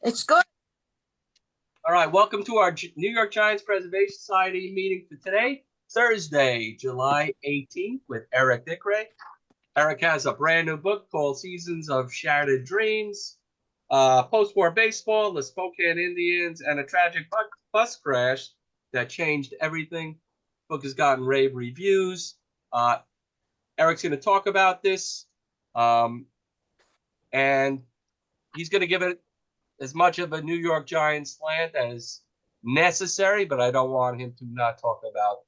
It's good. All right, welcome to our New York Giants Preservation Society meeting for today, Thursday, July 18th, with Eric Vickrey. Eric has a brand new book called Seasons of Shattered Dreams, Post-War Baseball, the Spokane Indians, and a tragic bus crash that changed everything. The book has gotten rave reviews. Eric's going to talk about this, and he's going to give it as much of a New York Giants slant as necessary, but I don't want him to not talk about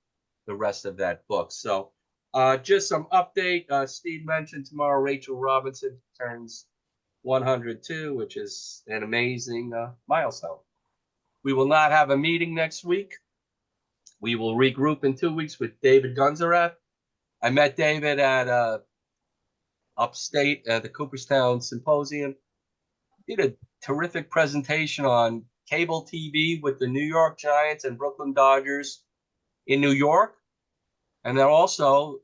the rest of that book. So just some update. Steve mentioned tomorrow Rachel Robinson turns 102, which is an amazing milestone. We will not have a meeting next week. We will regroup in 2 weeks with David Gunzarath. I met David at upstate at the Cooperstown Symposium. Did a terrific presentation on cable TV with the New York Giants and Brooklyn Dodgers in New York, and then also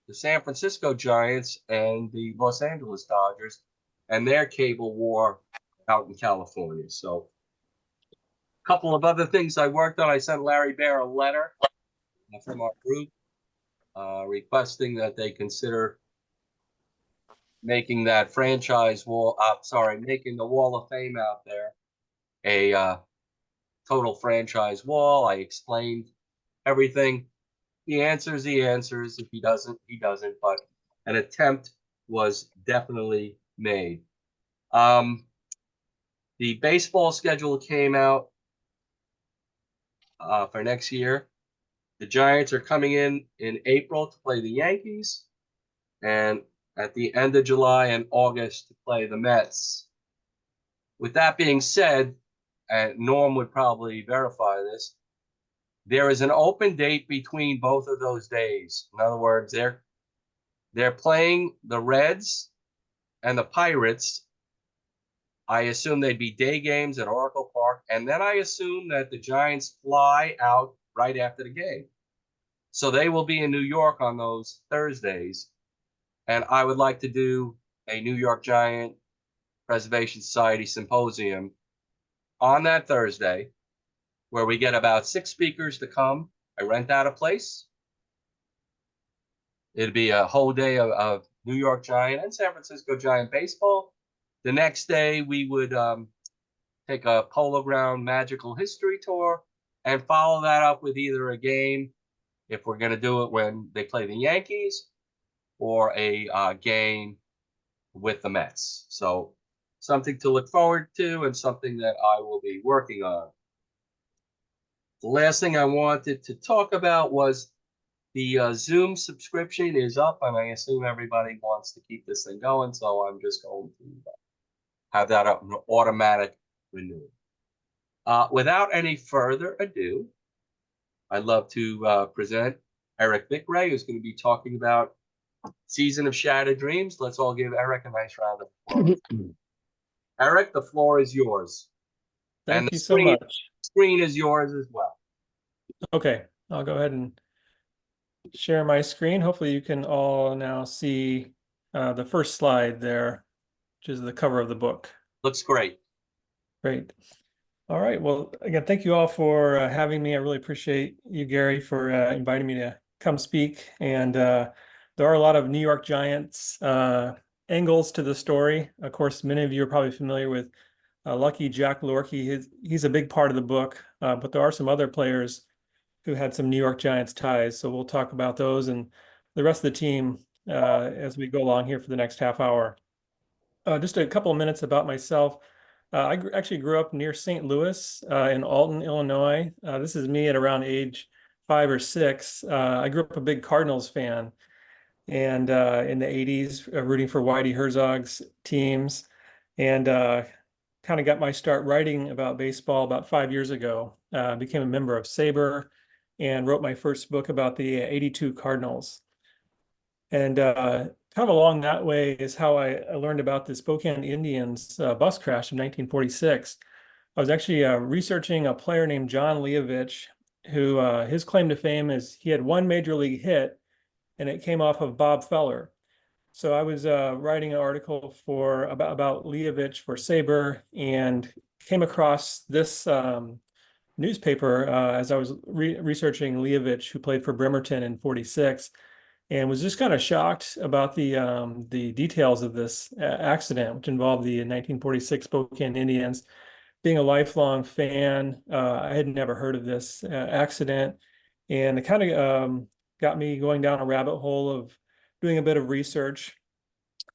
the San Francisco Giants and the Los Angeles Dodgers and their cable war out in California. So a couple of other things I worked on. I sent Larry Bear a letter from our group requesting that they consider making that franchise wall, making the Wall of Fame out there a total franchise wall. I explained everything. He answers. If he doesn't, he doesn't. But an attempt was definitely made. The baseball schedule came out for next year. The Giants are coming in April to play the Yankees, and at the end of July and August to play the Mets. With that being said, and Norm would probably verify this, there is an open date between both of those days. In other words, they're playing the Reds and the Pirates. I assume they'd be day games at Oracle Park, and then I assume that the Giants fly out right after the game. So they will be in New York on those Thursdays. And I would like to do a New York Giant Preservation Society symposium on that Thursday, where we get about 6 speakers to come. I rent out a place. It'd be a whole day of New York Giant and San Francisco Giant baseball. The next day, we would take a Polo Ground magical history tour and follow that up with either a game, if we're going to do it when they play the Yankees, or a game with the Mets. So something to look forward to and something that I will be working on. The last thing I wanted to talk about was the Zoom subscription is up, and I assume everybody wants to keep this thing going, so I'm just going to have that up an automatic renewal. Without any further ado, I'd love to present Eric Vickrey, who's going to be talking about Season of Shattered Dreams. Let's all give Eric a nice round of applause. Eric, the floor is yours. Thank you so much. Screen is yours as well. Okay, I'll go ahead and share my screen. Hopefully you can all now see the first slide there, which is the cover of the book. Looks great. Great. All right. Well, again, thank you all for having me. I really appreciate you, Gary, for inviting me to come speak. And there are a lot of New York Giants angles to the story. Of course, many of you are probably familiar with Lucky Jack Lorkey. He's a big part of the book, but there are some other players who had some New York Giants ties. So we'll talk about those and the rest of the team as we go along here for the next half hour. Just a couple of minutes about myself. I actually grew up near St. Louis in Alton, Illinois. This is me at around age 5 or 6. I grew up a big Cardinals fan, and in the 80s, rooting for Whitey Herzog's teams, and kind of got my start writing about baseball about 5 years ago. Became a member of SABR and wrote my first book about the 82 Cardinals. And kind of along that way is how I learned about the Spokane Indians bus crash in 1946. I was actually researching a player named John Leovich, who his claim to fame is he had one major league hit, and it came off of Bob Feller. So I was writing an article about Leovich for SABR and came across this newspaper as I was researching Leovich, who played for Bremerton in '46, and was just kind of shocked about the details of this accident, which involved the 1946 Spokane Indians. Being a lifelong fan, I had never heard of this accident, and it kind of got me going down a rabbit hole of doing a bit of research.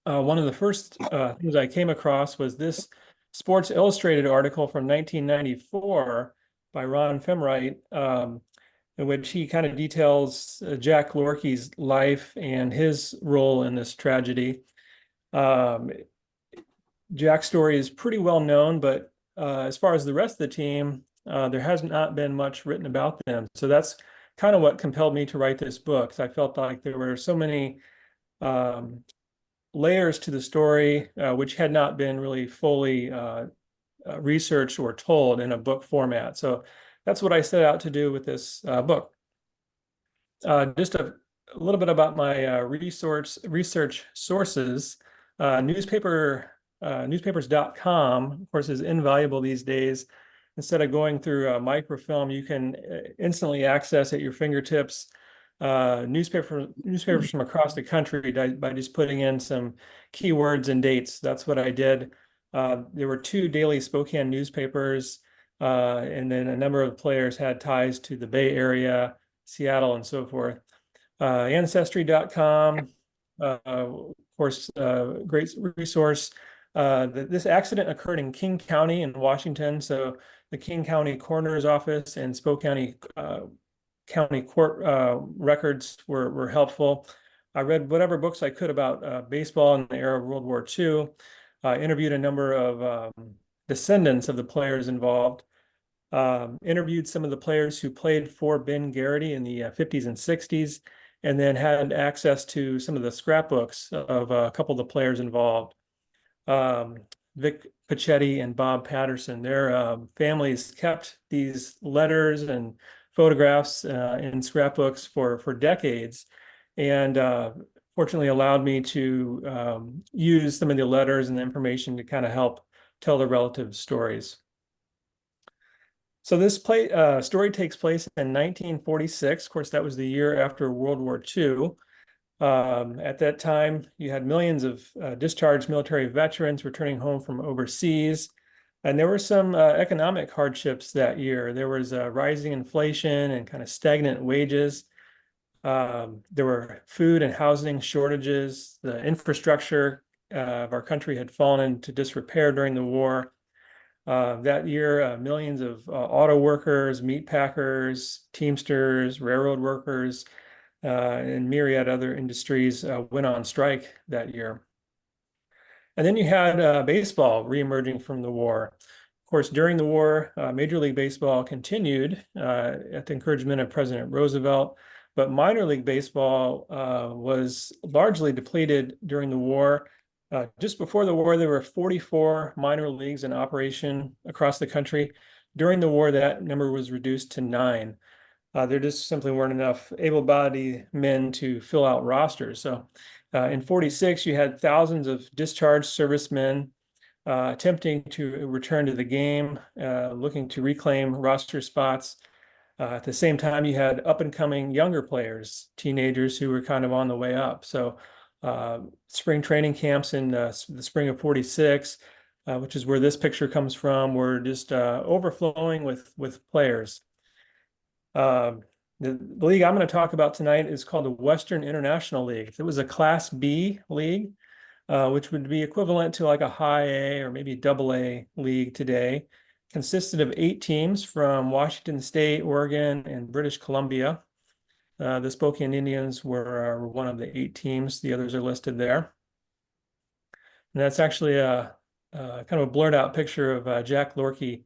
One of the first things I came across was this Sports Illustrated article from 1994 by Ron Femright, in which he kind of details Jack Lorke's life and his role in this tragedy. Jack's story is pretty well known, but as far as the rest of the team, there has not been much written about them. So that's kind of what compelled me to write this book. I felt like there were so many layers to the story, which had not been really fully researched or told in a book format. So that's what I set out to do with this book. Just a little bit about my research sources. Newspapers.com, of course, is invaluable these days. Instead of going through a microfilm, you can instantly access at your fingertips newspapers from across the country by just putting in some keywords and dates. That's what I did. There were 2 daily Spokane newspapers, and then a number of players had ties to the Bay Area, Seattle, and so forth. Ancestry.com, of course, great resource. This accident occurred in King County in Washington, so the King County Coroner's Office and Spokane County Court records were helpful. I read whatever books I could about baseball in the era of World War II. Interviewed a number of descendants of the players involved. Interviewed some of the players who played for Ben Garrity in the 50s and 60s, and then had access to some of the scrapbooks of a couple of the players involved. Vic Pachetti and Bob Patterson, their families kept these letters and photographs in scrapbooks for decades, and fortunately allowed me to use some of the letters and the information to kind of help tell the relative stories. So this story takes place in 1946. Of course, that was the year after World War II. At that time, you had millions of discharged military veterans returning home from overseas. And there were some economic hardships that year. There was rising inflation and kind of stagnant wages. There were food and housing shortages. The infrastructure of our country had fallen into disrepair during the war. That year, millions of auto workers, meat packers, teamsters, railroad workers, and myriad other industries went on strike that year. And then you had baseball reemerging from the war. Of course, during the war, Major League Baseball continued at the encouragement of President Roosevelt, but minor league baseball was largely depleted during the war. Just before the war, there were 44 minor leagues in operation across the country. During the war, that number was reduced to 9. There just simply weren't enough able-bodied men to fill out rosters. So in '46, you had thousands of discharged servicemen attempting to return to the game, looking to reclaim roster spots. At the same time, you had up-and-coming younger players, teenagers who were kind of on the way up. So spring training camps in the spring of '46, which is where this picture comes from, were just overflowing with players. The league I'm going to talk about tonight is called the Western International League. It was a Class B league, which would be equivalent to like a high A or maybe double A league today. Consisted of 8 teams from Washington State, Oregon, and British Columbia. The Spokane Indians were one of the 8 teams. The others are listed there. And that's actually a kind of a blurred out picture of Jack Lorke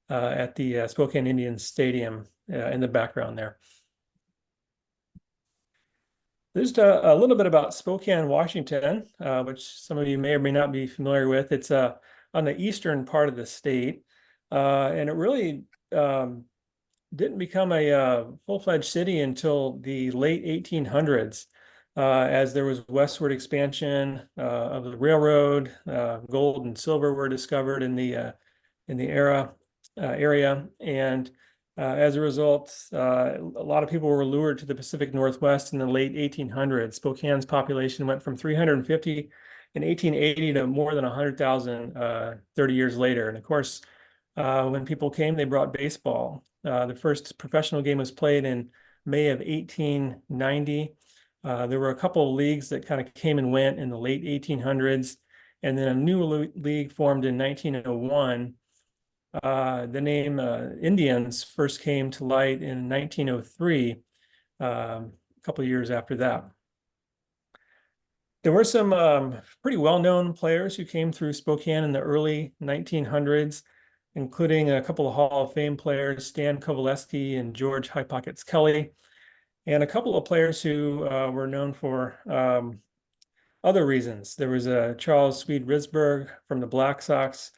at the Spokane Indians Stadium in the background there. Just a little bit about Spokane, Washington, which some of you may or may not be familiar with. It's on the eastern part of the state, and it really didn't become a full-fledged city until the late 1800s, as there was westward expansion of the railroad. Gold and silver were discovered in the in the area. And as a result, a lot of people were lured to the Pacific Northwest in the late 1800s. Spokane's population went from 350 in 1880 to more than 100,000 30 years later. And of course, when people came, they brought baseball. The first professional game was played in May of 1890. There were a couple of leagues that kind of came and went in the late 1800s. And then a new league formed in 1901. The name Indians first came to light in 1903, a couple of years after that. There were some pretty well-known players who came through Spokane in the early 1900s, including a couple of Hall of Fame players, Stan Kovaleski and George High Pockets Kelly, and a couple of players who were known for other reasons. There was Charles Swede Risberg from the Black Sox,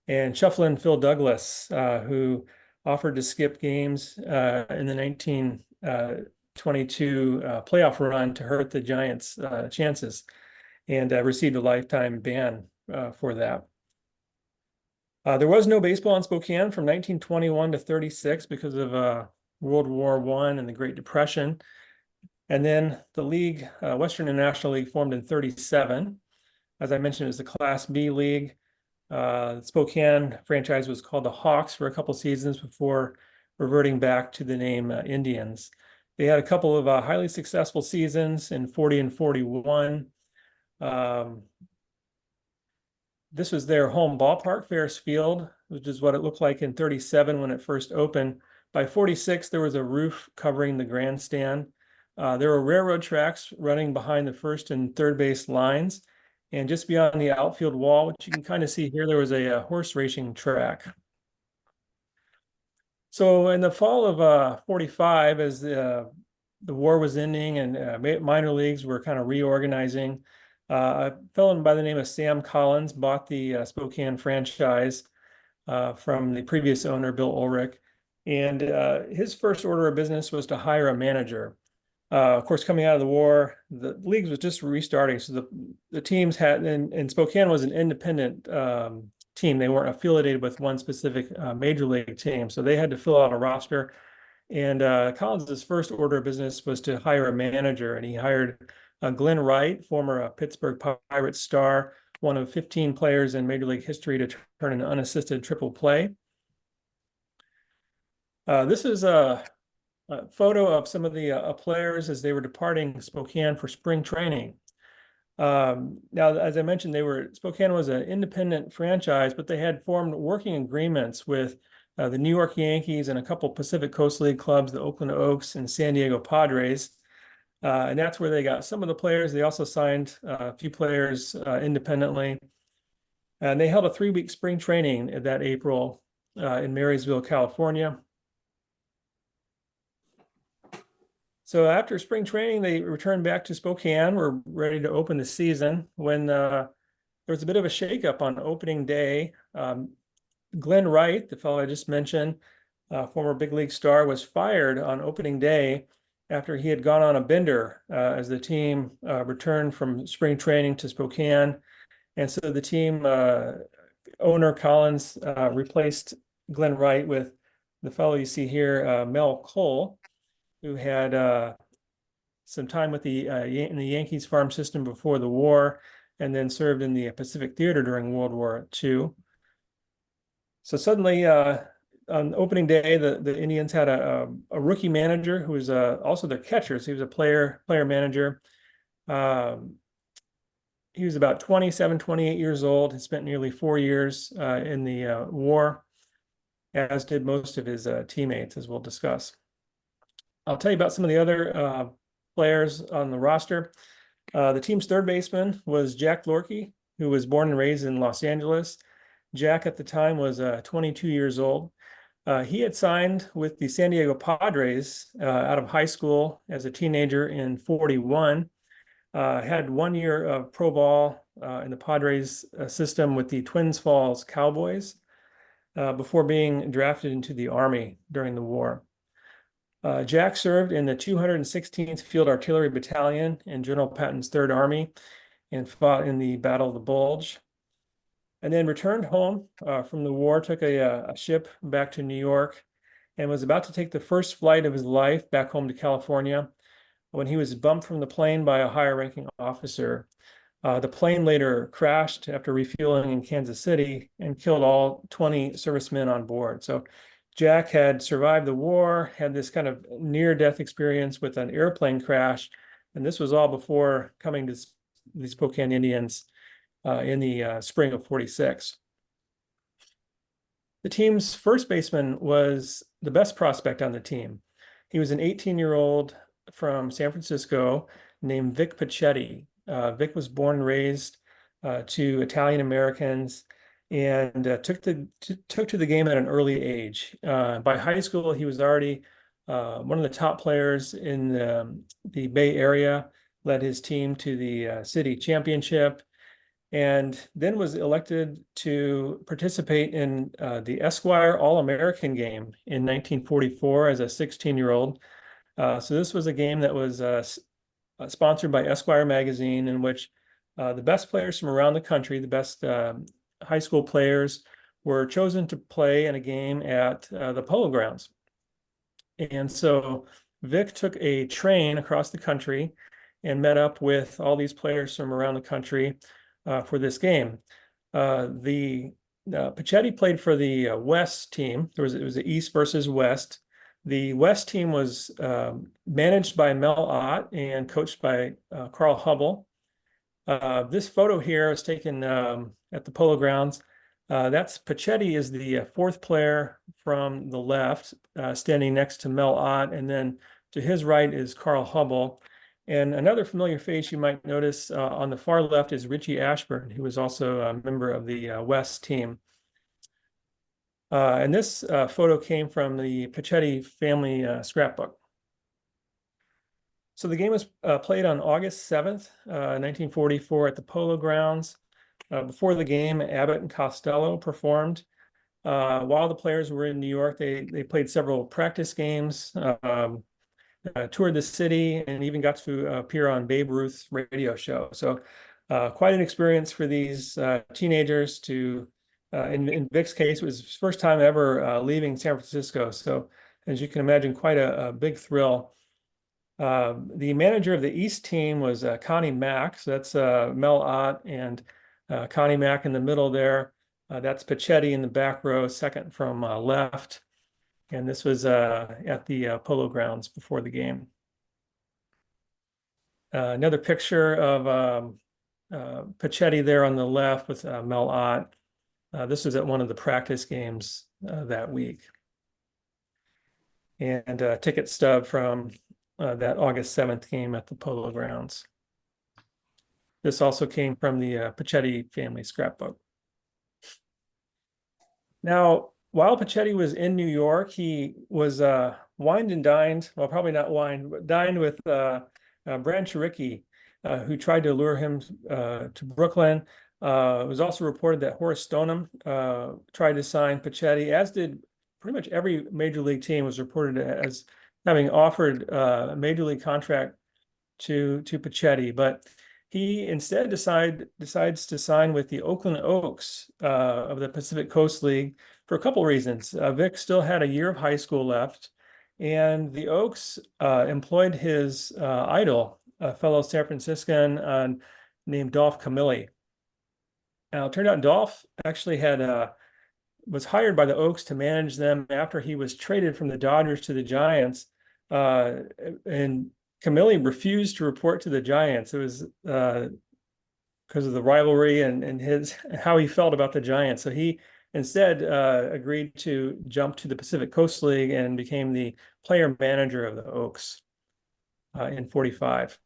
and Shufflin' Phil Douglas, who offered to skip games in the 1922 playoff run to hurt the Giants' chances, and received a lifetime ban for that. There was no baseball in Spokane from 1921 to 36 because of World War I and the Great Depression. And then the league, Western International League, formed in 37. As I mentioned, it was the Class B league. The Spokane franchise was called the Hawks for a couple seasons before reverting back to the name Indians. They had a couple of highly successful seasons in 40 and 41. This was their home ballpark, Ferris Field, which is what it looked like in 37 when it first opened. By 46, there was a roof covering the grandstand. There were railroad tracks running behind the first and third base lines. And just beyond the outfield wall, which you can kind of see here, there was a horse racing track. So in the fall of 45, as the war was ending and minor leagues were kind of reorganizing, a fellow by the name of Sam Collins bought the Spokane franchise from the previous owner, Bill Ulrich. And his first order of business was to hire a manager. Of course, coming out of the war, the leagues was just restarting. So the teams had, and Spokane was an independent team. They weren't affiliated with one specific major league team. So they had to fill out a roster. And Collins's first order of business was to hire a manager. And he hired Glenn Wright, former Pittsburgh Pirates star, one of 15 players in Major League history to turn an unassisted triple play. This is a photo of some of the players as they were departing Spokane for spring training. Now, as I mentioned, Spokane was an independent franchise, but they had formed working agreements with the New York Yankees and a couple Pacific Coast League clubs, the Oakland Oaks and San Diego Padres. And that's where they got some of the players. They also signed a few players independently. And they held a 3-week spring training that April in Marysville, California. So after spring training, they returned back to Spokane. We're ready to open the season when there was a bit of a shakeup on opening day. Glenn Wright, the fellow I just mentioned, former big league star, was fired on opening day after he had gone on a bender as the team returned from spring training to Spokane. And so the team owner, Collins, replaced Glenn Wright with the fellow you see here, Mel Cole, who had some time with in the Yankees farm system before the war, and then served in the Pacific Theater during World War II. So suddenly, on opening day, the Indians had a rookie manager who was also their catcher. So he was a player manager. He was about 27, 28 years old. He spent nearly 4 years in the war, as did most of his teammates, as we'll discuss. I'll tell you about some of the other players on the roster. The team's third baseman was Jack Lorkey, who was born and raised in Los Angeles. Jack at the time was 22 years old. He had signed with the San Diego Padres out of high school as a teenager in 41. Had 1 year of pro ball in the Padres system with the Twins Falls Cowboys before being drafted into the Army during the war. Jack served in the 216th Field Artillery Battalion in General Patton's Third Army and fought in the Battle of the Bulge. and then returned home from the war, took a ship back to New York, and was about to take the first flight of his life back home to California when he was bumped from the plane by a higher ranking officer. The plane later crashed after refueling in Kansas City and killed all 20 servicemen on board. So Jack had survived the war, had this kind of near-death experience with an airplane crash, and this was all before coming to the Spokane Indians in the spring of '46. The team's first baseman was the best prospect on the team. He was an 18-year-old from San Francisco named Vic Pichetti. Vic was born and raised to Italian Americans and took to the game at an early age. By high school, he was already one of the top players in the Bay Area, led his team to the city championship, and then was elected to participate in the Esquire All-American game in 1944 as a 16-year-old. So this was a game that was sponsored by Esquire magazine, in which the best players from around the country, the best high school players, were chosen to play in a game at the Polo Grounds. And so Vic took a train across the country and met up with all these players from around the country for this game. Pichetti played for the West team. It was the East versus West. The West team was managed by Mel Ott and coached by Carl Hubble. This photo here is taken at the Polo Grounds. That's Pichetti is the fourth player from the left, standing next to Mel Ott, and then to his right is Carl Hubble. And another familiar face you might notice on the far left is Richie Ashburn, who was also a member of the West team. And this photo came from the Pichetti family scrapbook. So the game was played on August 7th, 1944 at the Polo Grounds. Before the game, Abbott and Costello performed. While the players were in New York, they played several practice games, toured the city, and even got to appear on Babe Ruth's radio show. So quite an experience for these teenagers to, in Vic's case, it was his first time ever leaving San Francisco. So as you can imagine, quite a big thrill. The manager of the East team was Connie Mack. So that's Mel Ott and Connie Mack in the middle there. That's Pichetti in the back row, second from left. And this was at the Polo Grounds before the game. Another picture of Pichetti there on the left with Mel Ott. This was at one of the practice games that week. And a ticket stub from that August 7th game at the Polo Grounds. This also came from the Pichetti family scrapbook. Now, while Pichetti was in New York, he was wined and dined, well, probably not wined, but dined with Brad Chiricky, who tried to lure him to Brooklyn. It was also reported that Horace Stoneham tried to sign Pichetti, as did pretty much every major league team was reported as having offered a major league contract to Pichetti, but he instead decides to sign with the Oakland Oaks of the Pacific Coast League for a couple reasons. Vic still had a year of high school left, and the Oaks employed his idol, a fellow San Franciscan named Dolph Camilli. Now, it turned out Dolph actually was hired by the Oaks to manage them after he was traded from the Dodgers to the Giants, and Camilli refused to report to the Giants. It was because of the rivalry and how he felt about the Giants. So he instead agreed to jump to the Pacific Coast League and became the player manager of the Oaks in '45.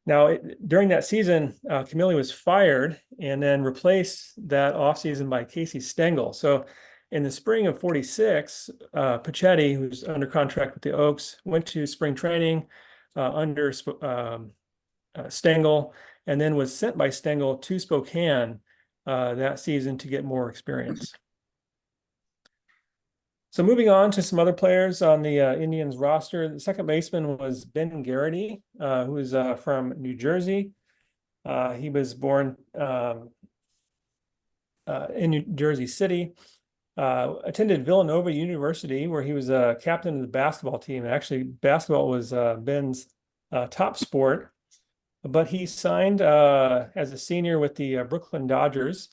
Now, during that season, Camilli was fired and then replaced that offseason by Casey Stengel. So in the spring of '46, Pichetti, who's under contract with the Oaks, went to spring training under Stengel, and then was sent by Stengel to Spokane that season to get more experience. So moving on to some other players on the Indians roster, the second baseman was Ben Garrity, who is from New Jersey. He was born in New Jersey City. Attended Villanova University, where he was a captain of the basketball team. Actually, basketball was Ben's top sport. But he signed as a senior with the Brooklyn Dodgers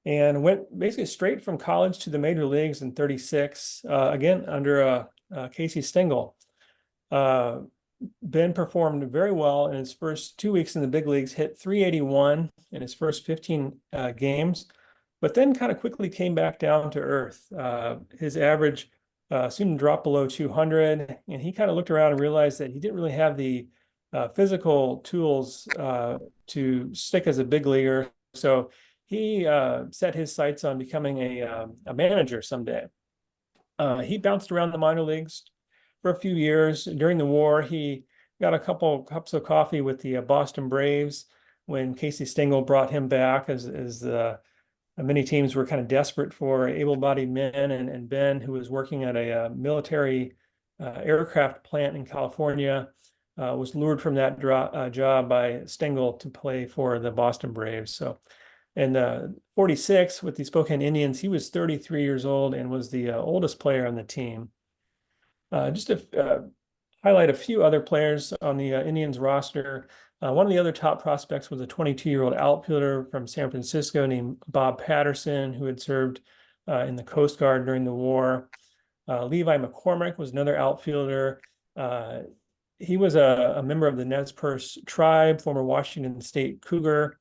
and went basically straight from college to the major leagues in 36, again, under Casey Stengel. Ben performed very well in his first 2 weeks in the big leagues, hit 381 in his first 15 games, but then kind of quickly came back down to earth. His average soon dropped below 200, and he kind of looked around and realized that he didn't really have the physical tools to stick as a big leaguer. So he set his sights on becoming a manager someday. He bounced around the minor leagues for a few years. During the war, he got a couple cups of coffee with the Boston Braves when Casey Stengel brought him back, as many teams were kind of desperate for able-bodied men. And Ben, who was working at a military aircraft plant in California, was lured from that job by Stengel to play for the Boston Braves. So in 46 with the Spokane Indians, he was 33 years old and was the oldest player on the team. Just to highlight a few other players on the Indians roster. One of the other top prospects was a 22-year-old outfielder from San Francisco named Bob Patterson, who had served in the Coast Guard during the war. Levi McCormick was another outfielder. He was a member of the Nez Perce tribe, former Washington State Cougar,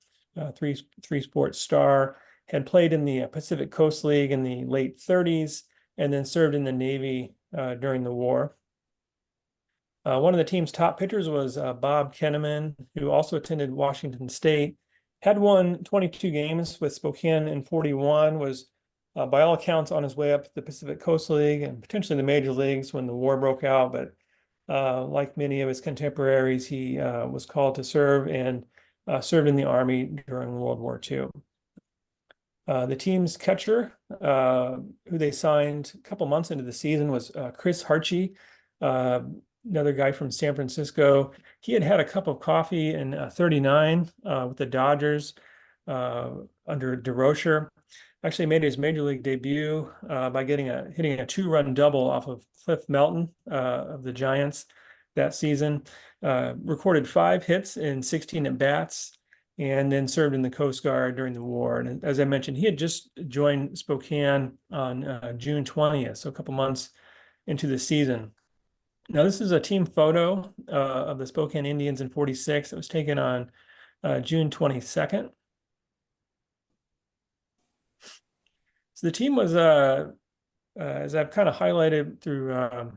three-sport star, had played in the Pacific Coast League in the late 30s, and then served in the Navy during the war. One of the team's top pitchers was Bob Kenneman, who also attended Washington State, had won 22 games with Spokane in 41, was by all accounts on his way up to the Pacific Coast League and potentially the major leagues when the war broke out. But like many of his contemporaries, he was called to serve and served in the Army during World War II. The team's catcher, who they signed a couple months into the season, was Chris Harchie, another guy from San Francisco. He had had a cup of coffee in 39 with the Dodgers under DeRocher. Actually made his major league debut by hitting a two-run double off of Cliff Melton of the Giants that season. Recorded 5 hits in 16 at-bats, and then served in the Coast Guard during the war. And as I mentioned, he had just joined Spokane on June 20th, so a couple months into the season. Now, this is a team photo of the Spokane Indians in 46. It was taken on June 22nd. So the team was, as I've kind of highlighted through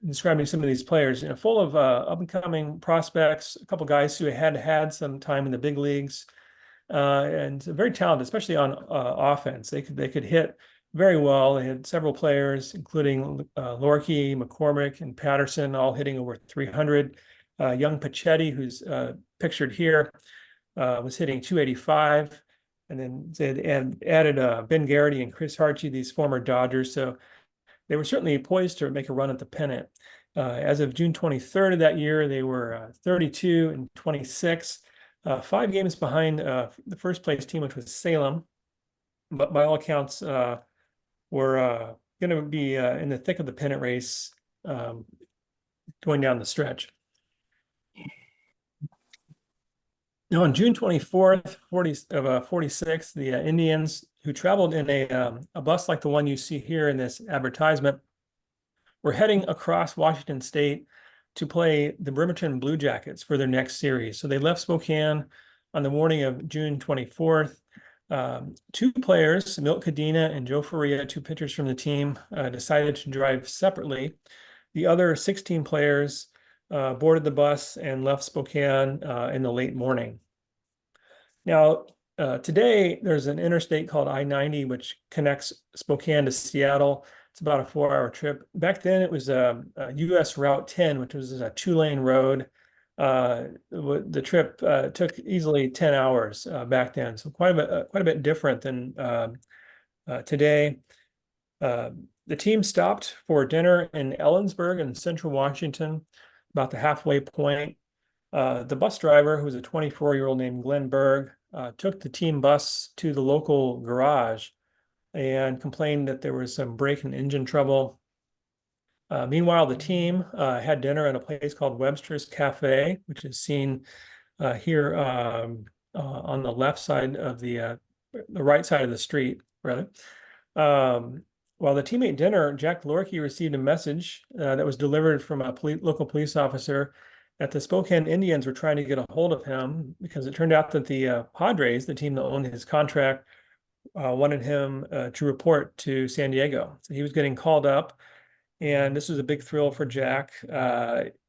describing some of these players, full of up-and-coming prospects, a couple guys who had some time in the big leagues, and very talented, especially on offense. They could hit very well. They had several players, including Lorkey, McCormick, and Patterson, all hitting over 300. Young Pachetti, who's pictured here, was hitting 285. And then they had added Ben Garrity and Chris Harchie, these former Dodgers. So they were certainly poised to make a run at the pennant. As of June 23rd of that year, they were 32 and 26, 5 games behind the first place team, which was Salem. But by all accounts, were going to be in the thick of the pennant race going down the stretch. Now, on June 24th, 46, the Indians, who traveled in a bus like the one you see here in this advertisement, were heading across Washington State to play the Bremerton Blue Jackets for their next series. So they left Spokane on the morning of June 24th. 2 players, Milt Cadena and Joe Faria, 2 pitchers from the team, decided to drive separately. The other 16 players boarded the bus and left Spokane in the late morning. Now, today there's an interstate called I-90, which connects Spokane to Seattle. It's about a 4-hour trip. Back then it was a US Route 10, which was a 2-lane road. The trip took easily 10 hours back then, so quite a bit different than today. The team stopped for dinner in Ellensburg in central Washington, about the halfway point. The bus driver, who was a 24-year-old named Glenn Berg, took the team bus to the local garage and complained that there was some brake and engine trouble. Meanwhile, the team had dinner at a place called Webster's Cafe, which is seen here on the left side of the right side of the street, rather. While the team ate dinner, Jack Lorkey received a message that was delivered from a local police officer that the Spokane Indians were trying to get a hold of him because it turned out that the Padres, the team that owned his contract, wanted him to report to San Diego. So he was getting called up, and this was a big thrill for Jack.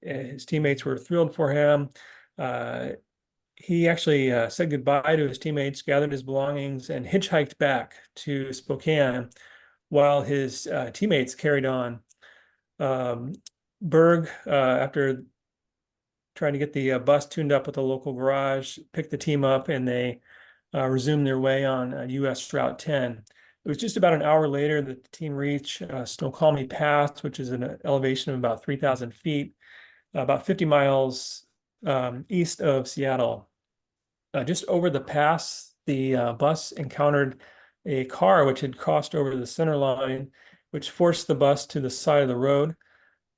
His teammates were thrilled for him. He actually said goodbye to his teammates, gathered his belongings, and hitchhiked back to Spokane while his teammates carried on. Berg, after trying to get the bus tuned up at the local garage, picked the team up, and they resumed their way on US Route 10. It was just about an hour later that the team reached Snoqualmie Pass, which is an elevation of about 3,000 feet, about 50 miles east of Seattle. Just over the pass, the bus encountered a car which had crossed over the center line, which forced the bus to the side of the road.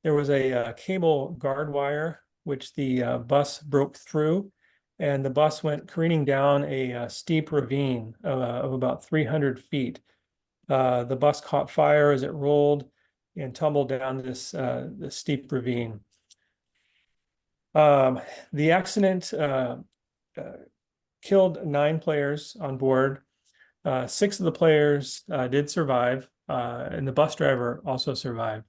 There was a cable guard wire, which the bus broke through, and the bus went careening down a steep ravine of about 300 feet. The bus caught fire as it rolled and tumbled down this steep ravine. The accident killed 9 players on board. 6 of the players did survive, and the bus driver also survived.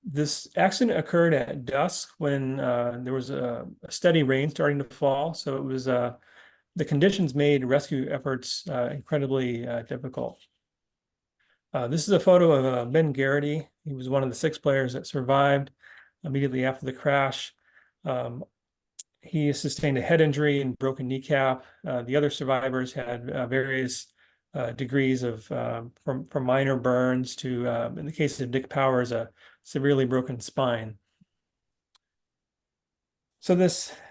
This accident occurred at dusk when there was a steady rain starting to fall. So it was the conditions made rescue efforts incredibly difficult. This is a photo of Ben Garrity. He was one of the 6 players that survived immediately after the crash. He sustained a head injury and broken kneecap. The other survivors had various degrees of from minor burns to, in the case of Dick Powers, a severely broken spine. So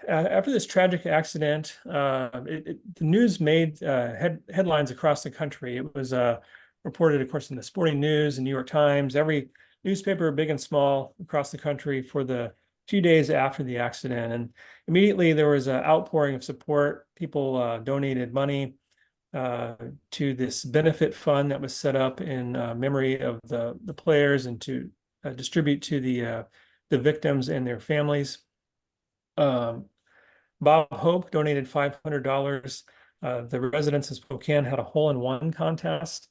after this tragic accident, the news made headlines across the country. It was reported, of course, in the Sporting News and New York Times, every newspaper, big and small, across the country for the few days after the accident. And immediately there was an outpouring of support. People donated money to this benefit fund that was set up in memory of the players and to distribute to the victims and their families. Bob Hope donated $500. The residents of Spokane had a hole-in-one contest.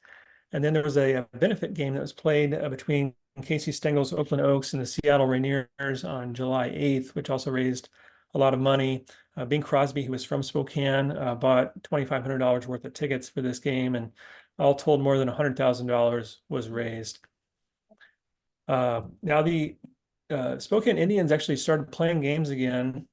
And then there was a benefit game that was played between Casey Stengel's Oakland Oaks and the Seattle Rainiers on July 8th, which also raised a lot of money. Bing Crosby, who was from Spokane, bought $2,500 worth of tickets for this game, and all told, more than $100,000 was raised. Now the Spokane Indians actually started playing games again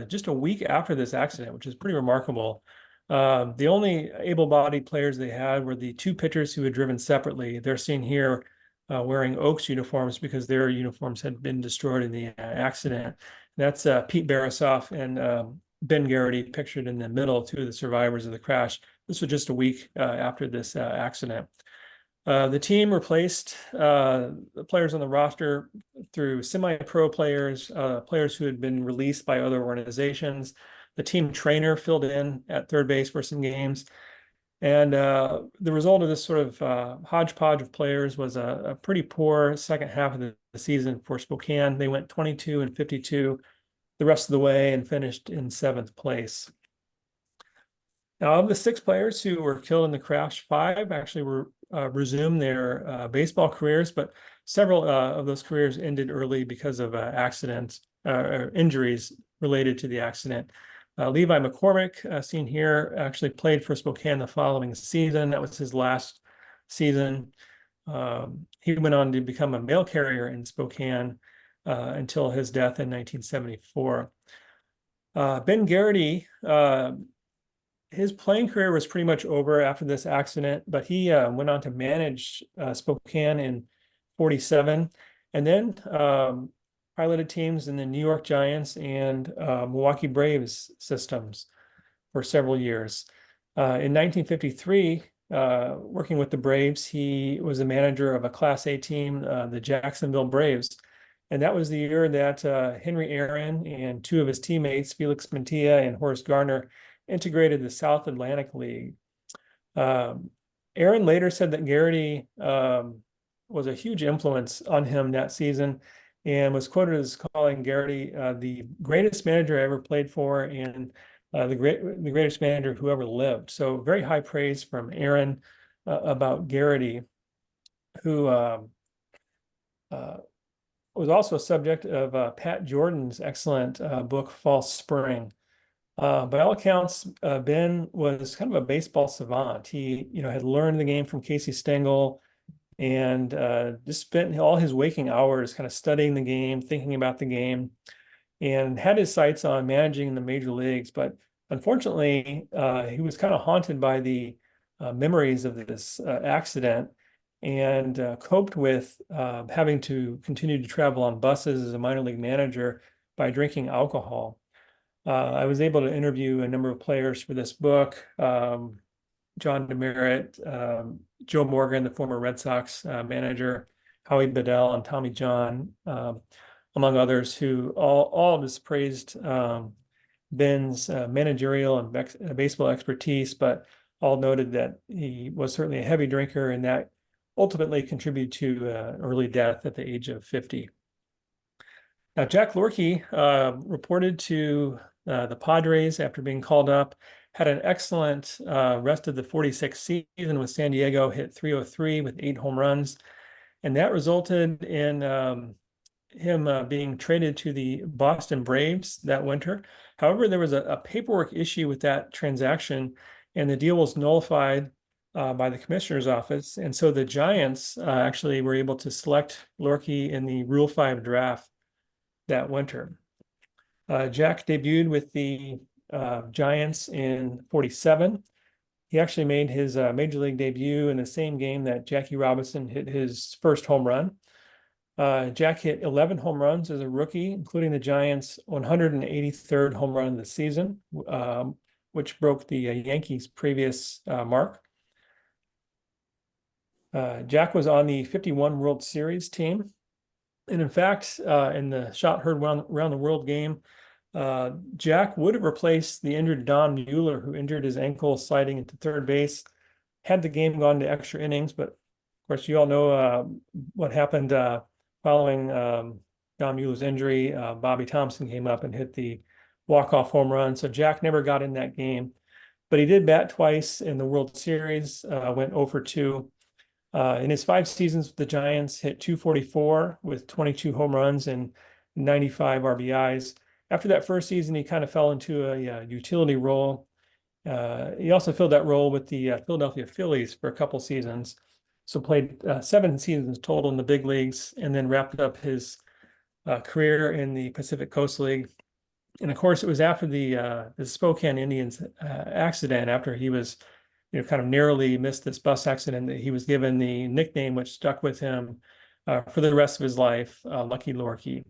just a week after this accident, which is pretty remarkable. The only able-bodied players they had were the 2 pitchers who had driven separately. They're seen here wearing Oaks uniforms because their uniforms had been destroyed in the accident. That's Pete Barasoff and Ben Garrity pictured in the middle, 2 of the survivors of the crash. This was just a week after this accident. The team replaced the players on the roster through semi-pro players, players who had been released by other organizations. The team trainer filled in at third base for some games. And the result of this sort of hodgepodge of players was a pretty poor second half of the season for Spokane. They went 22-52 the rest of the way and finished in 7th place. Now, of the 6 players who were killed in the crash, 5 actually resumed their baseball careers, but several of those careers ended early because of accidents or injuries related to the accident. Levi McCormick, seen here, actually played for Spokane the following season. That was his last season. He went on to become a mail carrier in Spokane until his death in 1974. Ben Garrity, his playing career was pretty much over after this accident, but he went on to manage Spokane in 47, and then piloted teams in the New York Giants and Milwaukee Braves systems. for several years. In 1953, working with the Braves, he was a manager of a Class A team, the Jacksonville Braves. And that was the year that Henry Aaron and two of his teammates, Felix Mantilla and Horace Garner, integrated the South Atlantic League. Aaron later said that Garrity was a huge influence on him that season and was quoted as calling Garrity the greatest manager I ever played for and the greatest manager who ever lived. So very high praise from Aaron about Garrity, who was also a subject of Pat Jordan's excellent book, False Spring. By all accounts, Ben was kind of a baseball savant. He, had learned the game from Casey Stengel and just spent all his waking hours kind of studying the game, thinking about the game, and had his sights on managing in the major leagues. But unfortunately, he was kind of haunted by the memories of this accident and coped with having to continue to travel on buses as a minor league manager by drinking alcohol. I was able to interview a number of players for this book, John Demerit, Joe Morgan, the former Red Sox manager, Howie Bedell, and Tommy John, among others, who all just praised Ben's managerial and baseball expertise, but all noted that he was certainly a heavy drinker, and that ultimately contributed to early death at the age of 50. Now, Jack Lorkie reported to the Padres after being called up, had an excellent rest of the 46th season with San Diego, hit .303 with 8 home runs. And that resulted in him being traded to the Boston Braves that winter. However, there was a paperwork issue with that transaction, and the deal was nullified by the commissioner's office. And so the Giants actually were able to select Lorkie in the Rule 5 draft that winter. Jack debuted with the Giants in '47. He actually made his major league debut in the same game that Jackie Robinson hit his first home run. Jack hit 11 home runs as a rookie, including the Giants' 183rd home run of the season, which broke the Yankees' previous mark. Jack was on the '51 World Series team. And in fact, in the shot heard around the world game, Jack would have replaced the injured Don Mueller, who injured his ankle sliding into third base, had the game gone to extra innings. But of course, you all know what happened following Don Mueller's injury. Bobby Thompson came up and hit the walk-off home run. So Jack never got in that game, but he did bat twice in the World Series, went 0 for 2. In his 5 seasons with the Giants, hit .244 with 22 home runs and 95 RBIs. After that first season, he kind of fell into a utility role. He also filled that role with the Philadelphia Phillies for a couple seasons. So played 7 seasons total in the big leagues, and then wrapped up his career in the Pacific Coast League. And of course, it was after the Spokane Indians accident, after he was kind of narrowly missed this bus accident, that he was given the nickname which stuck with him for the rest of his life, Lucky Lorkie.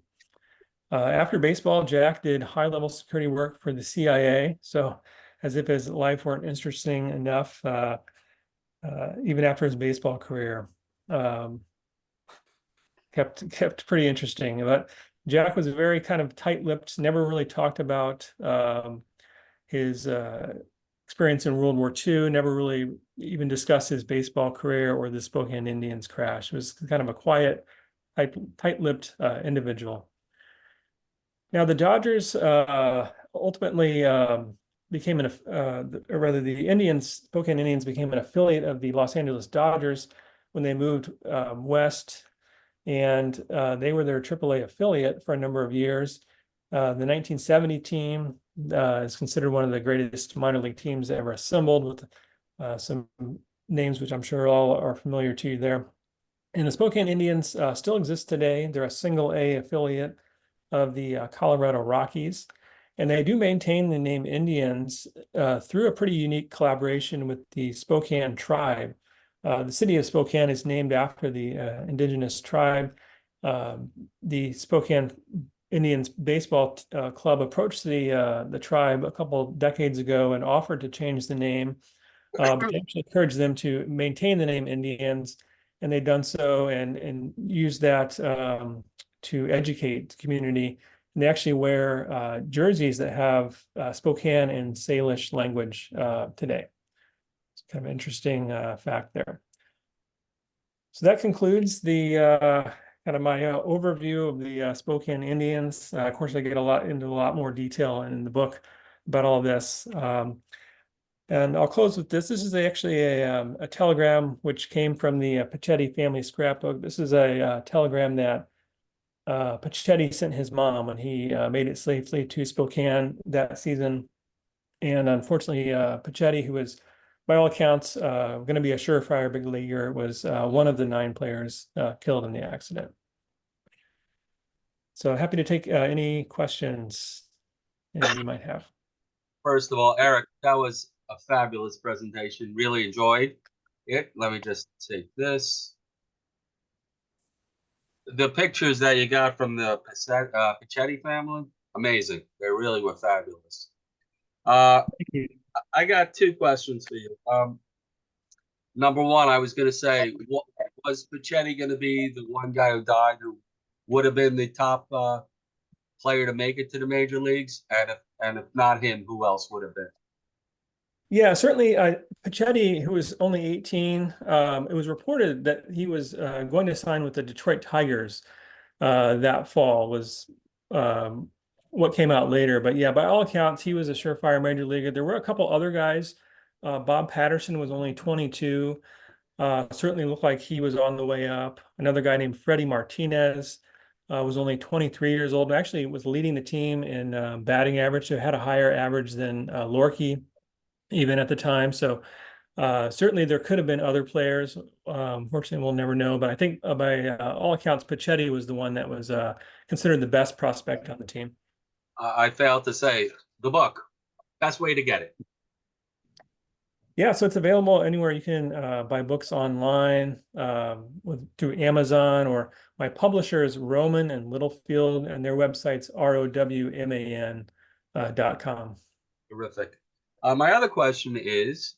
After baseball, Jack did high-level security work for the CIA. So as if his life weren't interesting enough, even after his baseball career, kept pretty interesting. But Jack was very kind of tight-lipped, never really talked about his experience in World War II, never really even discussed his baseball career or the Spokane Indians crash. It was kind of a quiet, tight-lipped individual. Now, the Dodgers ultimately became the Spokane Indians became an affiliate of the Los Angeles Dodgers when they moved west, and they were their AAA affiliate for a number of years. The 1970 team is considered one of the greatest minor league teams ever assembled, with some names which I'm sure all are familiar to you there. And the Spokane Indians still exist today. They're a single A affiliate of the Colorado Rockies, and they do maintain the name Indians through a pretty unique collaboration with the Spokane tribe. The city of Spokane is named after the indigenous tribe. The Spokane Indians baseball club approached the tribe a couple decades ago and offered to change the name, but they actually encouraged them to maintain the name Indians, and they've done so and use that to educate the community. And they actually wear jerseys that have Spokane and Salish language today. It's kind of an interesting fact there. So that concludes the kind of my overview of the Spokane Indians. Of course, I get into a lot more detail in the book about all this. And I'll close with this. This is actually a telegram which came from the Pachetti family scrapbook. This is a telegram that Pachetti sent his mom when he made it safely to Spokane that season. And unfortunately, Pachetti, who was by all accounts going to be a surefire big leaguer, was one of the 9 players killed in the accident. So happy to take any questions you might have. First of all, Eric, that was a fabulous presentation. Really enjoyed it. Let me just take this. The pictures that you got from the Pachetti family, amazing. They really were fabulous. Thank you. I got 2 questions for you. Number one, I was going to say, was Pachetti going to be the one guy who died who would have been the top player to make it to the major leagues? And if not him, who else would have been? Yeah, certainly. Pachetti, who was only 18, it was reported that he was going to sign with the Detroit Tigers that fall, was what came out later. But yeah, by all accounts, he was a surefire major leaguer. There were a couple other guys. Bob Patterson was only 22. Certainly looked like he was on the way up. Another guy named Freddie Martinez was only 23 years old, and actually was leading the team in batting average, so had a higher average than Lorky even at the time. So certainly there could have been other players. Fortunately, we'll never know. But I think by all accounts, Pachetti was the one that was considered the best prospect on the team. I failed to say the book. Best way to get it. Yeah, so it's available anywhere you can buy books online, through Amazon, or my publisher is Roman and Littlefield, and their website's ROWMAN.com. Terrific. My other question is,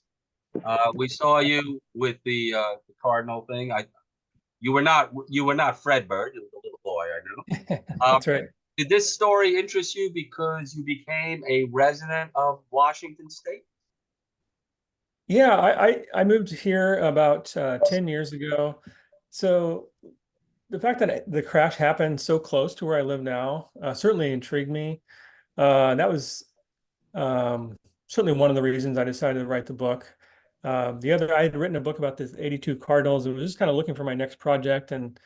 we saw you with the Cardinal thing. You were not Fred Bird. You were a little boy, I know. That's right. Did this story interest you because you became a resident of Washington State? Yeah, I moved here about 10 years ago. So the fact that the crash happened so close to where I live now certainly intrigued me. That was certainly one of the reasons I decided to write the book. I had written a book about the 82 Cardinals. I was just kind of looking for my next project, and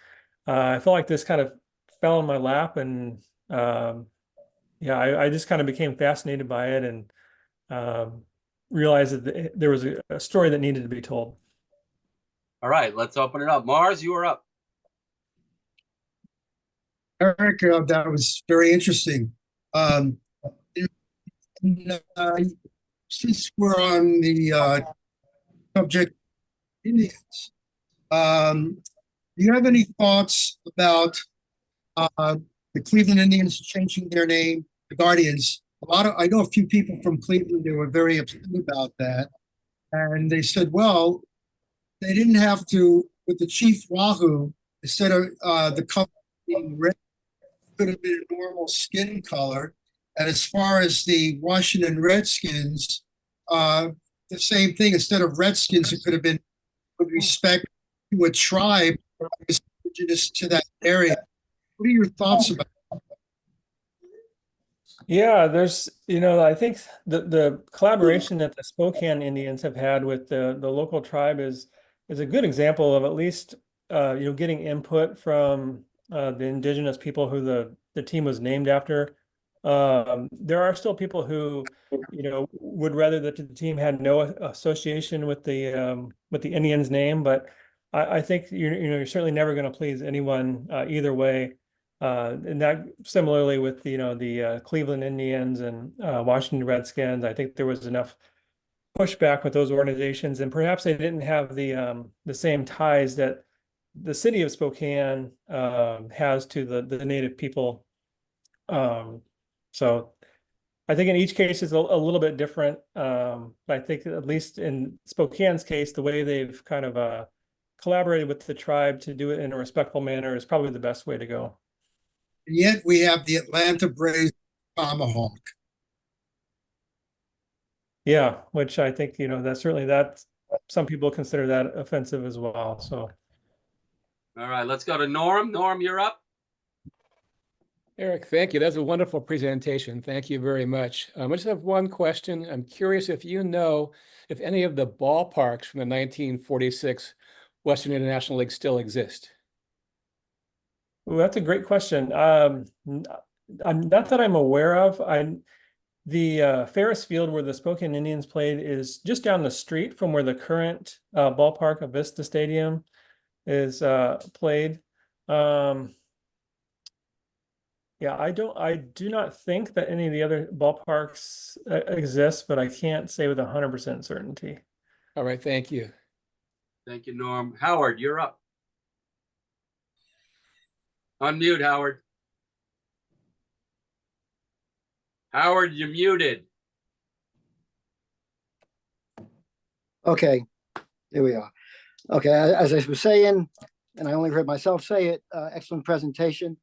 I felt like this kind of fell in my lap, and yeah, I just kind of became fascinated by it, and realized that there was a story that needed to be told. All right, let's open it up. Mars, you are up. Eric, that was very interesting. And, since we're on the subject of Indians, do you have any thoughts about the Cleveland Indians changing their name, the Guardians? I know a few people from Cleveland who were very upset about that, and they said, well, they didn't have to, with the Chief Wahoo, instead of the color being red, could have been a normal skin color. And as far as the Washington Redskins, the same thing. Instead of Redskins, it could have been with respect to a tribe that was indigenous to that area. What are your thoughts about that? Yeah, I think the collaboration that the Spokane Indians have had with the local tribe is a good example of at least getting input from the indigenous people who the team was named after. There are still people who would rather that the team had no association with the Indians name, but I think you're certainly never going to please anyone either way. And that similarly with the Cleveland Indians and Washington Redskins, I think there was enough pushback with those organizations, and perhaps they didn't have the same ties that the city of Spokane has to the native people So I think in each case is a little bit different. I think at least in Spokane's case, the way they've kind of collaborated with the tribe to do it in a respectful manner is probably the best way to go. Yet we have the Atlanta Braves tomahawk. Yeah, which I think, that's certainly some people consider that offensive as well. So, All right, let's go to Norm. Norm, you're up. Eric, thank you. That's a wonderful presentation. Thank you very much. I just have one question. I'm curious if you know if any of the ballparks from the 1946 Western International League still exist. ooh, that's a great question. I'm not that I'm aware of. The Ferris Field where the Spokane Indians played is just down the street from where the current ballpark of Vista Stadium is played. Yeah, I do not think that any of the other ballparks exist, but I can't say with 100% certainty. All right, thank you. Thank you, Norm. Howard, you're up. Unmute, Howard. Howard, you're muted. Okay, here we are. Okay, as I was saying, and I only heard myself say it, excellent presentation.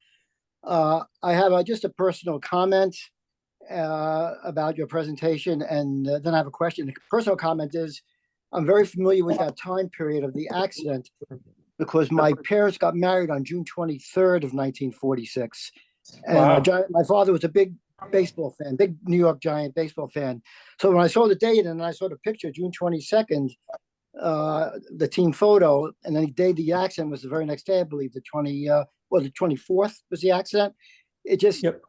I have just a personal comment about your presentation, and then I have a question. The personal comment is, I'm very familiar with that time period of the accident because my parents got married on June 23rd of 1946. And Wow. my father was a big baseball fan, big New York Giant baseball fan. So when I saw the date and I saw the picture, June 22nd, the team photo, and then the day the accident was the very next day, I believe, the 24th was the accident. It just, Yep.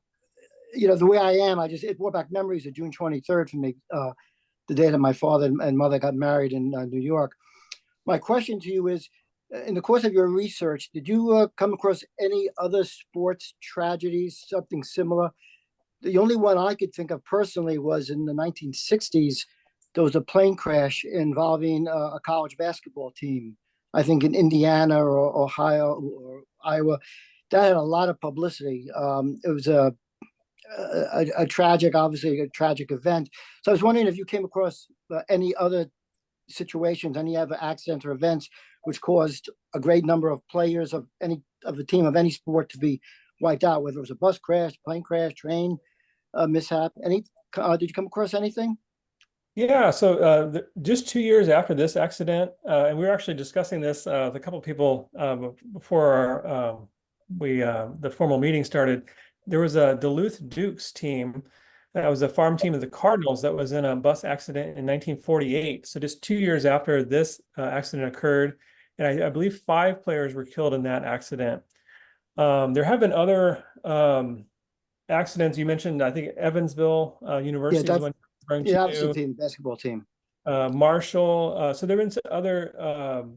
The way I am, it brought back memories of June 23rd for me, the day that my father and mother got married in New York. My question to you is, in the course of your research, did you come across any other sports tragedies, something similar? The only one I could think of personally was in the 1960s. There was a plane crash involving a college basketball team, I think in Indiana or Ohio or Iowa. That had a lot of publicity. It was a tragic, obviously a tragic event. So I was wondering if you came across any other situations, any other accidents or events which caused a great number of players of the team of any sport to be wiped out, whether it was a bus crash, plane crash, train mishap. Did you come across anything? Yeah, so just 2 years after this accident, and we were actually discussing this with a couple of people before the formal meeting started. There was a Duluth Dukes team that was a farm team of the Cardinals that was in a bus accident in 1948. So just 2 years after this accident occurred, and I believe 5 players were killed in that accident. There have been other accidents. You mentioned, I think, Evansville University is one you're referring Yeah, obviously to. team, basketball team. Marshall. So there have been some other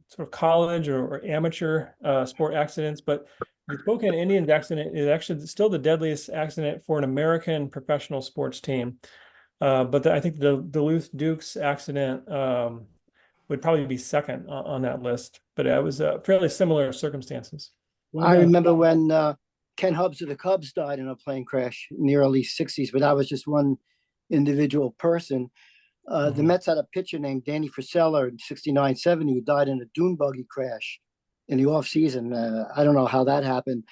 sort of college or amateur sport accidents, but the Spokane Indians accident is actually still the deadliest accident for an American professional sports team. But I think the Duluth Dukes accident would probably be second on that list, but it was fairly similar circumstances. I remember when Ken Hubbs of the Cubs died in a plane crash in the early 60s, but that was just one individual person. The Mets had a pitcher named Danny Frisella in 69-70 who died in a dune buggy crash in the off season. I don't know how that happened,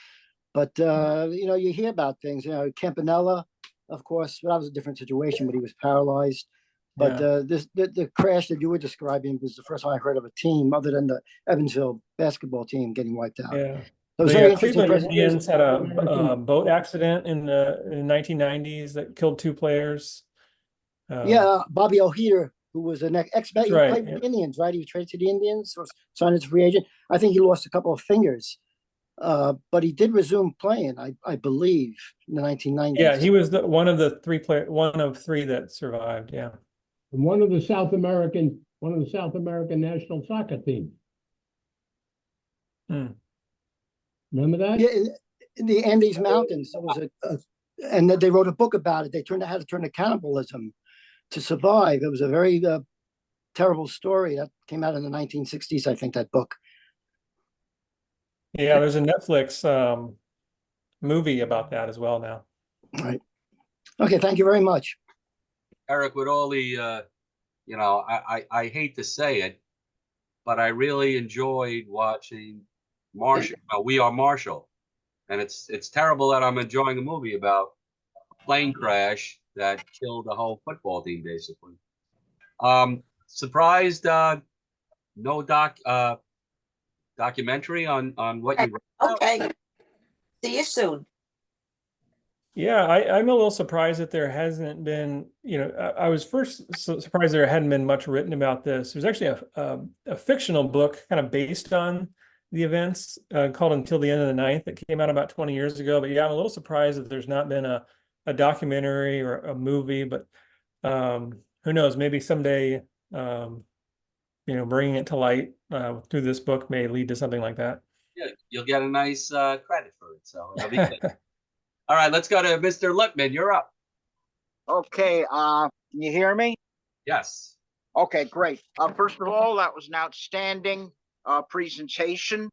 but you hear about things. Campanella, of course, that was a different situation, but he was paralyzed. But the crash that you were describing was the first time I heard of a team other than the Evansville basketball team getting wiped out. Yeah. It was very interesting. Cleveland Indians had a boat accident in the 1990s that killed 2 players. Bobby O'Heater, who was an ex-Met, he played with the Indians, right? He was traded to the Indians, or signed as a free agent. I think he lost a couple of fingers, but he did resume playing, I believe, in the 1990s. Yeah, he was one of 3 that survived. Yeah, and one of the South American national soccer teams. Remember that? Yeah, in the Andes Mountains, there was and they wrote a book about it. They had to turn to cannibalism to survive. It was a very terrible story that came out in the 1960s, I think, that book. Yeah, there's a Netflix movie about that as well now. All right. Okay, thank you very much. Eric, with all the, I hate to say it, but I really enjoyed watching Marshall. We Are Marshall, and it's terrible that I'm enjoying a movie about a plane crash that killed the whole football team, basically. Surprised, no documentary on what you read about? Okay, see you soon. Yeah, I'm a little surprised that there hasn't been, I was first surprised there hadn't been much written about this. There's actually a fictional book kind of based on the events called Until the End of the Ninth that came out about 20 years ago. But yeah, I'm a little surprised that there's not been a documentary or a movie, but who knows, maybe someday, bringing it to light through this book may lead to something like that. Yeah, you'll get a nice credit for it, so it'll be good. All right, let's go to Mr. Lipman. You're up. Okay, can you hear me? Yes. Okay, great. First of all, that was an outstanding presentation.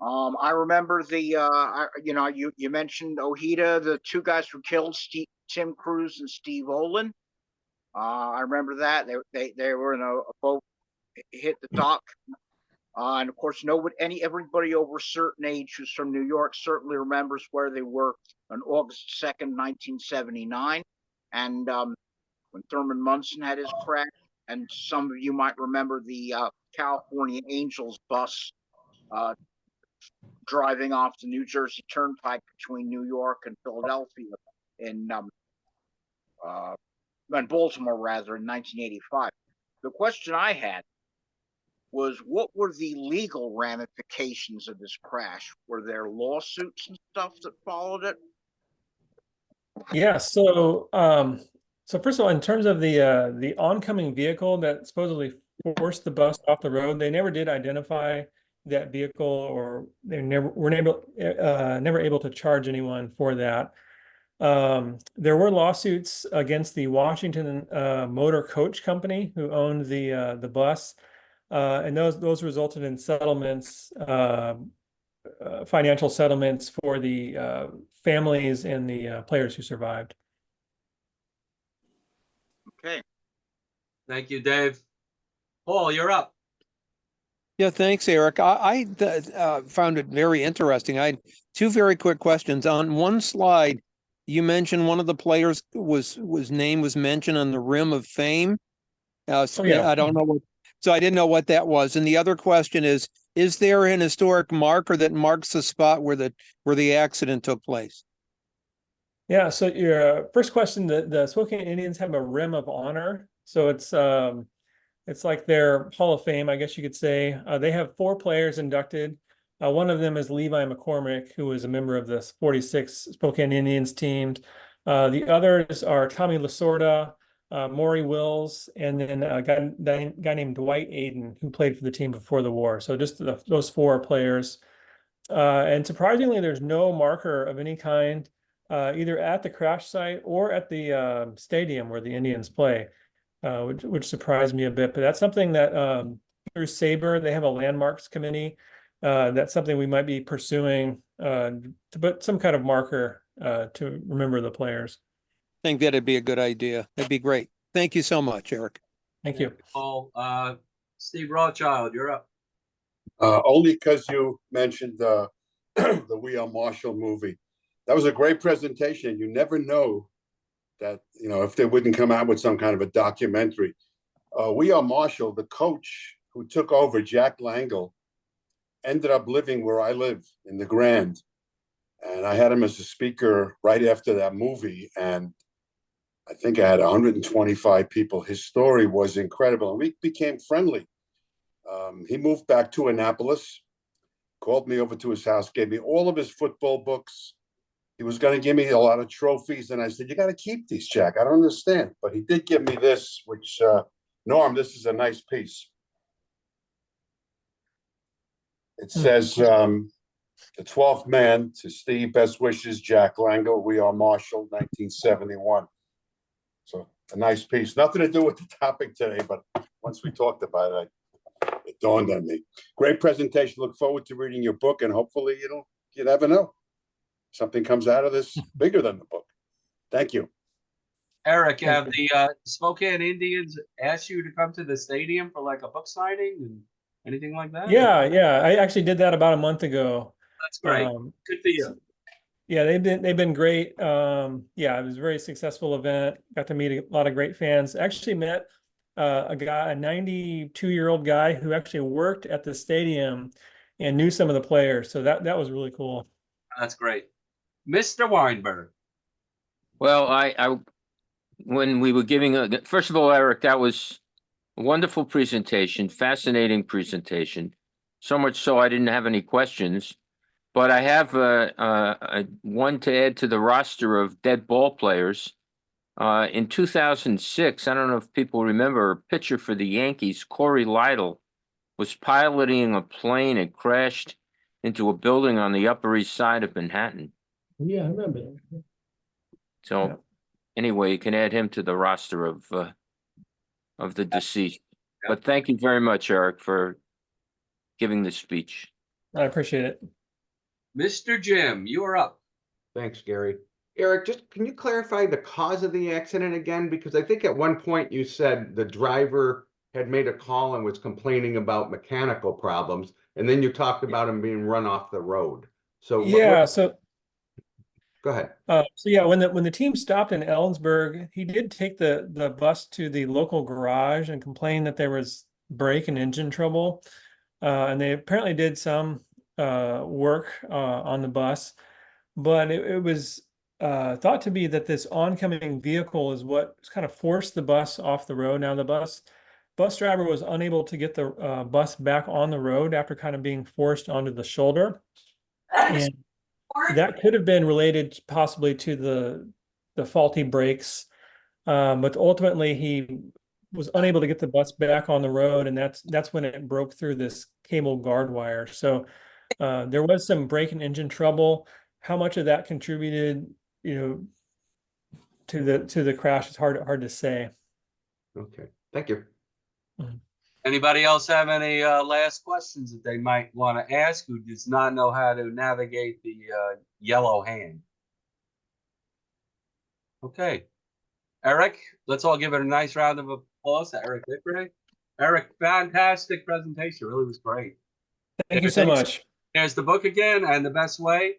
I remember you mentioned Ojeda, the two guys who killed Tim Cruz and Steve Olin. I remember that they were in a boat, hit the dock. And of course, everybody over a certain age who's from New York certainly remembers where they were on August 2nd, 1979. And when Thurman Munson had his crash, and some of you might remember the California Angels bus driving off the New Jersey Turnpike between New York and Philadelphia in Baltimore, rather, in 1985. The question I had was, what were the legal ramifications of this crash? Were there lawsuits and stuff that followed it? Yeah, so first of all, in terms of the oncoming vehicle that supposedly forced the bus off the road, they never did identify that vehicle, or they were never able to charge anyone for that. There were lawsuits against the Washington Motor Coach Company, who owned the bus. And those resulted in settlements, financial settlements for the families and the players who survived. Okay. Thank you, Dave. Paul, you're up. Yeah, thanks, Eric. I found it very interesting. I had two very quick questions. On one slide, you mentioned one of the players name was mentioned on the Rim of Fame. Oh, yeah. I don't know what. So I didn't know what that was. And the other question is there an historic marker that marks the spot where the accident took place? Yeah, so your first question, the Spokane Indians have a Rim of Honor. So it's like their Hall of Fame, I guess you could say. They have 4 players inducted. One of them is Levi McCormick, who was a member of the 46 Spokane Indians team. The others are Tommy Lasorda, Maury Wills, and then a guy named Dwight Aiden, who played for the team before the war. So just those 4 players. And surprisingly, there's no marker of any kind, either at the crash site or at the stadium where the Indians play, which surprised me a bit. But that's something that through SABR, they have a landmarks committee. That's something we might be pursuing to put some kind of marker to remember the players. I think that'd be a good idea. That'd be great. Thank you so much, Eric. Thank you. Paul, Steve Rothschild, you're up. Only because you mentioned the We Are Marshall movie. That was a great presentation. You never know that, if they wouldn't come out with some kind of a documentary. We Are Marshall, the coach who took over, Jack Langle, ended up living where I live in the Grand. And I had him as a speaker right after that movie. And I think I had 125 people. His story was incredible. And we became friendly. He moved back to Annapolis, called me over to his house, gave me all of his football books. He was going to give me a lot of trophies. And I said, you got to keep these, Jack. I don't understand. But he did give me this, which, Norm, this is a nice piece. It says, the 12th man to Steve, best wishes, Jack Langle. We Are Marshall, 1971. So a nice piece. Nothing to do with the topic today, but once we talked about it, it dawned on me. Great presentation. Look forward to reading your book, and hopefully, you never know. Something comes out of this bigger than the book. Thank you. Eric, have Thank the Spokane Indians asked you to come to the stadium for like a book signing and anything like that? Yeah. I actually did that about a month ago. That's great. Good for you. Yeah, they've been great. Yeah, it was a very successful event. Got to meet a lot of great fans. Actually met a 92-year-old guy who actually worked at the stadium and knew some of the players. So that was really cool. That's great. Mr. Weinberg. Well, I when we were giving first of all, Eric, that was a wonderful presentation, fascinating presentation. So much so I didn't have any questions, but I have one to add to the roster of dead ball players. In 2006, I don't know if people remember, a pitcher for the Yankees, Corey Lytle, was piloting a plane and crashed into a building on the Upper East Side of Manhattan. Yeah, I remember that. So Yeah. anyway, you can add him to the roster of the deceased. But thank you very much, Eric, for giving the speech. I appreciate it. Mr. Jim, you are up. Thanks, Gary. Eric, just can you clarify the cause of the accident again? Because I think at one point you said the driver had made a call and was complaining about mechanical problems, and then you talked about him being run off the road. So Yeah, so go ahead. So yeah, when the team stopped in Ellensburg, he did take the bus to the local garage and complain that there was brake and engine trouble. And they apparently did some work on the bus, but it was thought to be that this oncoming vehicle is what kind of forced the bus off the road. Now the bus driver was unable to get the bus back on the road after kind of being forced onto the shoulder. And that could have been related possibly to the faulty brakes, but ultimately he was unable to get the bus back on the road, and that's when it broke through this cable guard wire. So there was some brake and engine trouble. How much of that contributed, to the crash is hard to say. Okay, thank you. Anybody else have any last questions that they might want to ask who does not know how to navigate the yellow hand? Okay. Eric, let's all give it a nice round of applause to Eric Vickrey. Eric, fantastic presentation. Really was great. Thank you so much. There's the book again, and the best way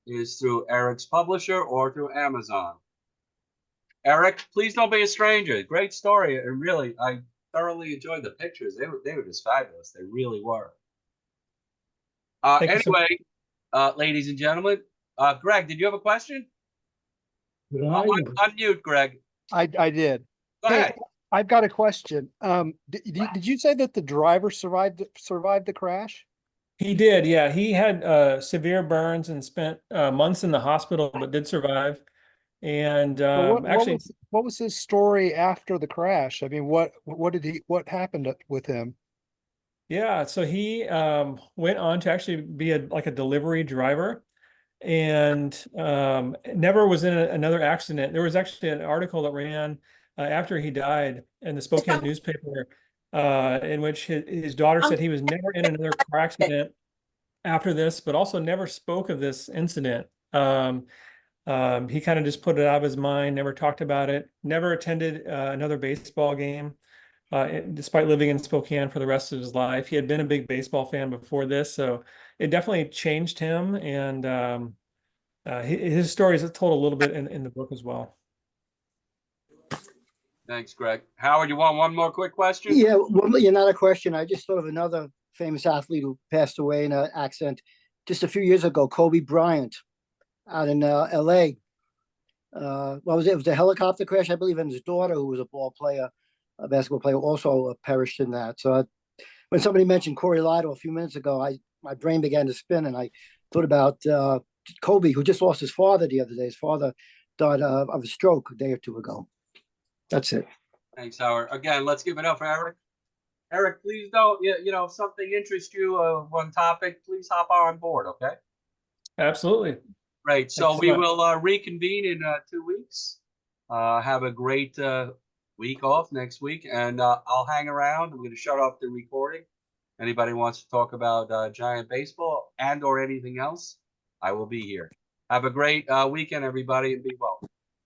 is through Eric's publisher or through Amazon. Eric, please don't be a stranger. Great story. And really, I thoroughly enjoyed the pictures. They were just fabulous. They really were. Anyway, ladies and gentlemen, Greg, did you have a question? Unmute, Greg. I did. Go ahead. I've got a question. Did you say that the driver survived the crash? He did, yeah. He had severe burns and spent months in the hospital, but did survive. And what was his story after the crash? I mean, what happened with him? Yeah, so he went on to actually be a delivery driver, and never was in another accident. There was actually an article that ran after he died in the Spokane newspaper, in which his daughter said he was never in another car accident after this, but also never spoke of this incident. He kind of just put it out of his mind, never talked about it, never attended another baseball game, despite living in Spokane for the rest of his life. He had been a big baseball fan before this, so it definitely changed him. And his story is told a little bit in the book as well. Thanks, Greg. Howard, you want one more quick question? Yeah, well, not a question. I just thought of another famous athlete who passed away in an accident just a few years ago, Kobe Bryant, out in LA. What was it? It was a helicopter crash, I believe, and his daughter, who was a basketball player, also perished in that. So when somebody mentioned Corey Lytle a few minutes ago, my brain began to spin, and I thought about Kobe, who just lost his father the other day. His father died of a stroke a day or two ago. That's it. Thanks, Howard. Again, let's give it up for Eric. Eric, please don't, if something interests you, one topic, please hop on board, okay? Absolutely. Great. So we will reconvene in 2 weeks. Have a great week off next week, and I'll hang around. I'm going to shut off the recording. Anybody wants to talk about Giant baseball and or anything else, I will be here. Have a great weekend, everybody, and be well.